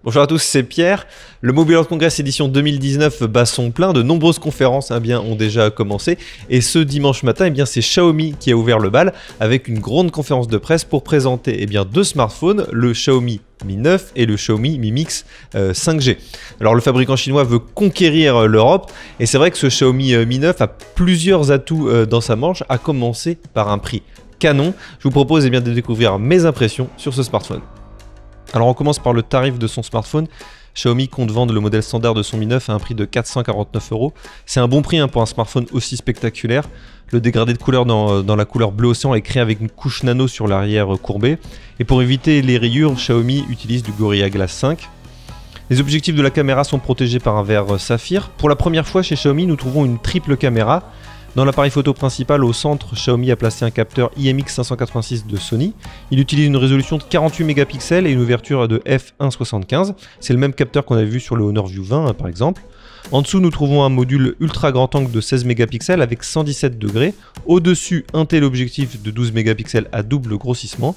Bonjour à tous, c'est Pierre. Le Mobile World Congress édition 2019 bat son plein. De nombreuses conférences ont déjà commencé. Et ce dimanche matin, c'est Xiaomi qui a ouvert le bal avec une grande conférence de presse pour présenter deux smartphones, le Xiaomi Mi 9 et le Xiaomi Mi Mix 5G. Alors le fabricant chinois veut conquérir l'Europe et c'est vrai que ce Xiaomi Mi 9 a plusieurs atouts dans sa manche, à commencer par un prix canon. Je vous propose de découvrir mes impressions sur ce smartphone. Alors on commence par le tarif de son smartphone. Xiaomi compte vendre le modèle standard de son Mi 9 à un prix de 449 €. C'est un bon prix pour un smartphone aussi spectaculaire. Le dégradé de couleur dans la couleur bleu océan est créé avec une couche nano sur l'arrière courbée. Et pour éviter les rayures, Xiaomi utilise du Gorilla Glass 5. Les objectifs de la caméra sont protégés par un verre saphir. Pour la première fois chez Xiaomi, nous trouvons une triple caméra. Dans l'appareil photo principal au centre, Xiaomi a placé un capteur IMX586 de Sony. Il utilise une résolution de 48 mégapixels et une ouverture de f1.75. C'est le même capteur qu'on avait vu sur le Honor View 20 par exemple. En dessous, nous trouvons un module ultra grand angle de 16 mégapixels avec 117 degrés. Au-dessus, un téléobjectif de 12 mégapixels à double grossissement.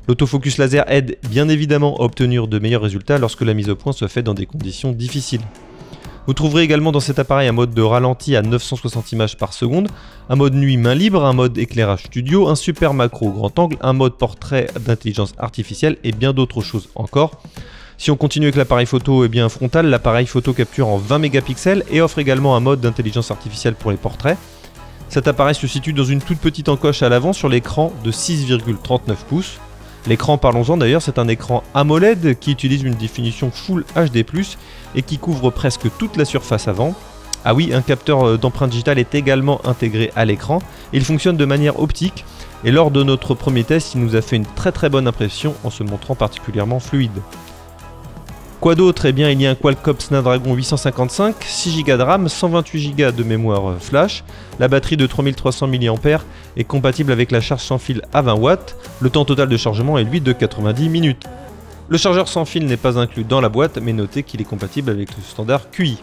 L'autofocus laser aide bien évidemment à obtenir de meilleurs résultats lorsque la mise au point se fait dans des conditions difficiles. Vous trouverez également dans cet appareil un mode de ralenti à 960 images par seconde, un mode nuit main libre, un mode éclairage studio, un super macro grand angle, un mode portrait d'intelligence artificielle et bien d'autres choses encore. Si on continue avec l'appareil photo frontal, l'appareil photo capture en 20 mégapixels et offre également un mode d'intelligence artificielle pour les portraits. Cet appareil se situe dans une toute petite encoche à l'avant sur l'écran de 6,39 pouces. L'écran, parlons-en d'ailleurs, c'est un écran AMOLED qui utilise une définition Full HD+, et qui couvre presque toute la surface avant. Ah oui, un capteur d'empreinte digitale est également intégré à l'écran. Il fonctionne de manière optique, et lors de notre premier test, il nous a fait une très bonne impression en se montrant particulièrement fluide. Quoi d'autre? Il y a un Qualcomm Snapdragon 855, 6 Go de RAM, 128 Go de mémoire flash. La batterie de 3300 mAh est compatible avec la charge sans fil à 20 watts. Le temps total de chargement est lui de 90 minutes. Le chargeur sans fil n'est pas inclus dans la boîte, mais notez qu'il est compatible avec le standard QI.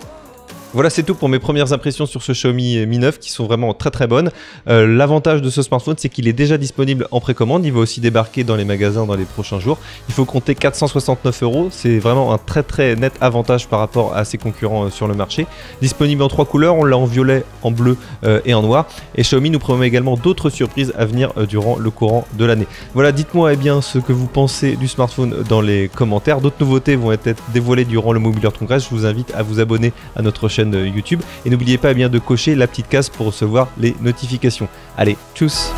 Voilà, c'est tout pour mes premières impressions sur ce Xiaomi Mi 9 qui sont vraiment très bonnes. L'avantage de ce smartphone, c'est qu'il est déjà disponible en précommande. Il va aussi débarquer dans les magasins dans les prochains jours. Il faut compter 469 €. C'est vraiment un très net avantage par rapport à ses concurrents sur le marché. Disponible en 3 couleurs, on l'a en violet, en bleu et en noir. Et Xiaomi nous promet également d'autres surprises à venir durant le courant de l'année. Voilà, dites-moi ce que vous pensez du smartphone dans les commentaires. D'autres nouveautés vont être dévoilées durant le Mobile World Congress. Je vous invite à vous abonner à notre chaîne YouTube et n'oubliez pas de cocher la petite case pour recevoir les notifications. Allez, tchuss!